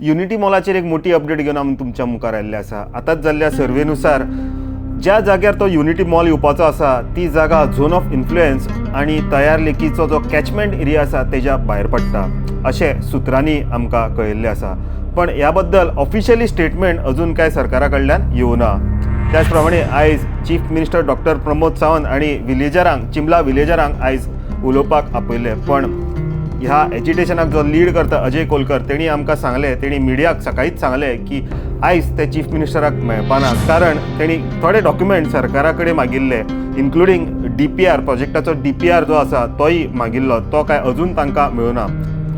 Unity मॉलाचेर एक मोठी update घेवन आमी तुमच्या मुखार आयिल्ले आसा. आतांच जाल्ल्या सर्वेनुसार ज्या जाग्यार तो युनिटी मॉल येवपाचो आसा ती जागा झोन ऑफ इन्फ्लुएन्स आनी तयार लेकीचो जो कॅचमेंट एरिया आसा तेज्या भायर पडटा अशें सुत्रांनी आमकां कळयल्लें आसा. पण ह्या बद्दल ऑफिशियली स्टेटमेंट अजून कांय सरकारा कडल्यान येवना. त्याच प्रमाणे आयज chief minister doctor Pramod Sawant आणि चिंबला विलेजरांक आयज उलोवपाक आपयले. पण ह्या एजिटेशनाक जो लीड करता अजय कोलकर तेणी आमकां सांगलें, तेणी मिडियाक सकाळीच सांगलें की आयज ते चीफ मिनिस्टराक मेळपाना, कारण तेणी थोडे डॉक्युमेंट सरकारा कडेन मागिल्ले, इन्क्लुडींग DPR प्रोजेक्टाचो DPR जो आसा तोय मागिल्लो, तो काय अजून तांकां मेळुना.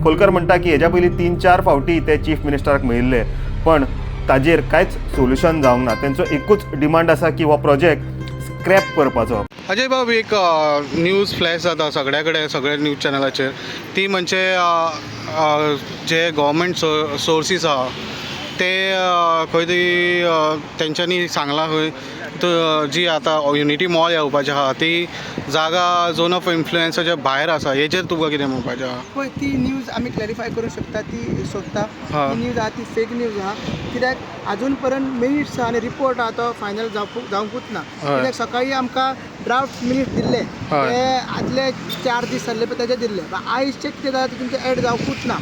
कोलकर म्हणटा की हेज्या पयलीं 3-4 फावटी ते चीफ मिनिस्टराक मेळिल्ले पण ताजेर कांयच सोल्युशन जावंक ना. तेंचो एकूच डिमांड आसा की हो प्रोजेक्ट स्क्रॅप करपाचो. अजय बाब, एक न्यूज फ्लॅश जाता सगळ्या कडेन, सगळ्या न्यूज चॅनलाचेर, ती म्हणजे जे गव्हर्मेंट सोर्सीस आहा ते खंय तरी तेंच्यांनी सांगलां खंय जी आतां युनिटी मॉल येवपाचें आहा ती जागा झोन ऑफ इन्फ्लुएन्साच्या भायर आसा. हेजेर तुका कितें म्हणपाचें आहा? पळय, ती न्यूज आमी क्लॅरिफाय करूंक शकता, ती सोदता. ती न्यूज आहा ती फेक न्यूज आहा. कित्याक आजून पर्यंत मिनिट्स आनी रिपोर्ट आहा तो फायनल जावंकूच ना. कित्याक सकाळी आमकां ड्राफ्ट मिनिट्स दिल्ले, ते आदले 4 दीस जाल्ले पळय तेजे दिल्ले. आयज चेक कितें जाता तुमचें एड जावंकूच ना.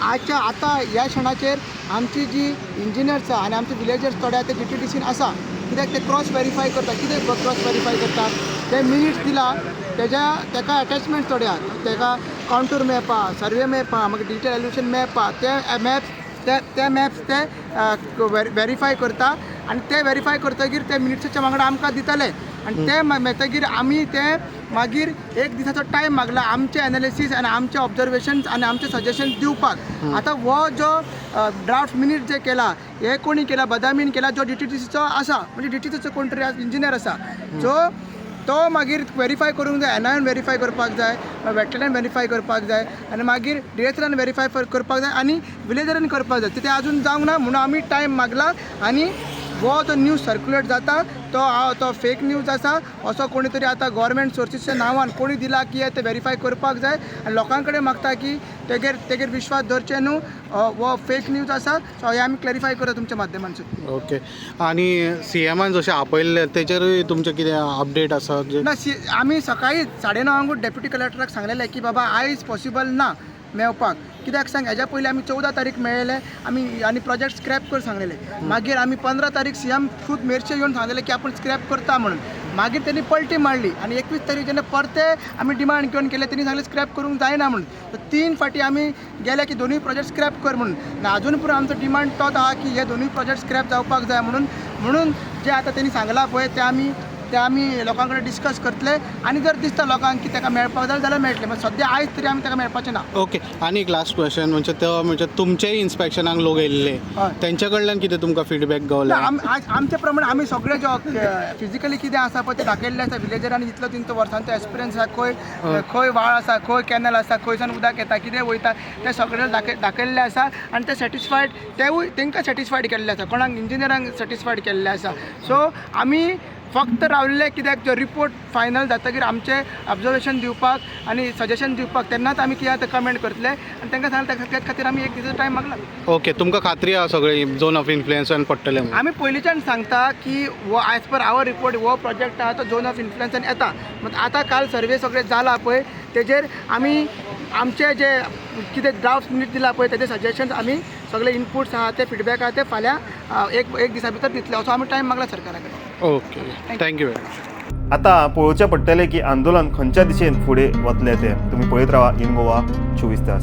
आनी आतां ह्या क्षणाचेर आमची जी इंजिनियर्स आहा आनी आमचे विलेजर्स थोडे ते GTDCन आसा, कित्याक ते क्रॉस व्हेरीफाय करता. कितें क्रॉस व्हेरीफय करता? ते मिनिट्स दिला तेका अटॅचमेंट थोडे आहात, तेका काउंटर मॅप आहा, सर्वे मॅप आहा, मागीर डिजिटल एल्युशन मॅप आहा, ते मॅप्स ते व्हेरीफाय करता आनी ते व्हेरीफाय करतकीर ते मिनिट्साच्या वांगडा आमकां दितले. आनी ते मेळटकीर आमी ते मागीर एक दिसाचो टायम मागला आमचे एनालिसीस आनी आमचे ऑब्जर्वेशन्स आनी आमचे सजेशन्स दिवपाक. आतां हो जो ड्राफ्ट मिनिट जे केला हे कोणी केला? बदामीन केला, जो DTDCचो आसा, म्हणजे DTDCचो कोण तरी इंजिनियर आसा, जो तो मागीर व्हेरीफाय करूंक जाय, NION व्हेरीफाय करपाक जाय, वेटलँड व्हेरीफाय करपाक जाय आनी मागीर DSRान व्हेरीफाय करपाक जाय आनी विलेजरान करपाक जाय. ते अजून जावंक ना म्हणून आमी टायम मागला. आनी हो जो न्यूज सर्क्युलेट जाता तो फेक न्यूज आसा असो कोणी तरी आतां गव्हर्मेंट सोर्सीसच्या नांवान कोणी दिला की ते व्हेरीफाय करपाक जाय. आनी लोकां कडेन मागता की तेगेर विश्वास धरचे न्हू, हो फेक न्यूज आसा. सो हे आमी क्लॅरिफाय करता तुमच्या माध्यमांतसून. ओके. आनी CMान जशें आपयल्लें तेचेरूय तुमचें कितें अपडेट आसा? ना, आमी सकाळी 9:30 डेप्युटी कलेक्टराक सांगलेलें की बाबा आयज पॉसिबल ना मेळपाक. कित्याक सांग, हेज्या पयलीं आमी 14 तारीख मेळ्ळेले आनी प्रोजेक्ट स्क्रॅप कर सांगलेले. मागीर आमी 15 तारीख CM खूद मेरशे येवन सांगलेले की आपूण स्क्रॅप करता म्हणून. मागीर तेणी पलटी मारली आनी 21 तारीख जेन्ना परते आमी डिमांड घेवन केले तेणी सांगलें स्क्रॅप करूंक जायना म्हणून. 3 फावटी आमी गेले की दोनूय प्रोजेक्ट स्क्रॅप कर म्हणून. आनी आजून पुरो आमचो डिमांड तोच आहा की हे दोनूय प्रोजेक्ट स्क्रॅप जावपाक जाय म्हणून जे आतां तेणी सांगलां पळय ते आमी लोकां कडेन डिस्कस करतले आनी जर दिसता लोकांक की ताका मेळपाक जाय जाल्यार मेळटलें. पण सद्या आयज तरी आमी ताका मेळपाचें ना. ओके. आनी एक लास्ट क्वेश्चन म्हणजे तुमचेय इन्स्पेक्शनाक लोक येयल्ले, तेंच्या कडल्यान कितें तुमकां फीडबॅक गावले? आमचे प्रमाणे आमी सगळे जो फिजिकली कितें आसा पळय ते दाखयल्लें आसा. विलेजरांनी जितलो तेंचो वर्सांचो एक्सपिरियन्स आसा, खंय व्हाळ आसा, खंय कॅनल आसा, खंयसान उदक येता, कितें वयता, ते सगळे दाखयल्लें आसा. आनी ते सॅटिस्फायड, तेवूय तेंकां सॅटिस्फायड केल्लें आसा, कोणाक इंजिनियरांक सॅटिस्फायड केल्लें आसा. सो आमी फक्त रावल्ले कित्याक जो रिपोर्ट फायनल जातकीर आमचे ऑब्जर्वेशन दिवपाक आनी सजेशन दिवपाक, तेन्नाच आमी कितें आतां कमेंट करतले आनी तांकां सांगलें त्या खातीर आमी एक दिसाचो टायम मागला. ओके. तुमकां खात्री आहा सगळें झोन ऑफ इन्फ्लुएन्सान पडटलें म्हणून? आमी पयलींच्यान सांगता की हो एज पर आवर रिपोर्ट हो प्रोजेक्ट आहा तो झोन ऑफ इन्फ्लुएन्सान येता. आतां काल सर्वे सगळे जाला पळय तेजेर आमी आमचे जे कितें ड्राफ्ट मिनिट दिला पळय तेजे सजेशन्स आमी सगळे इनपुट्स आहा ते फीडबॅक आहा ते फाल्यां एक दिसा भितर दितले असो आमी टायम मागला सरकारा कडेन. ओके. Thank you very much. आता पळोवचें पडटलें की आंदोलन खंयच्या दिशेन फुडें वतलें तें. तुमी पळयत रावा इन गोवा 24 तास.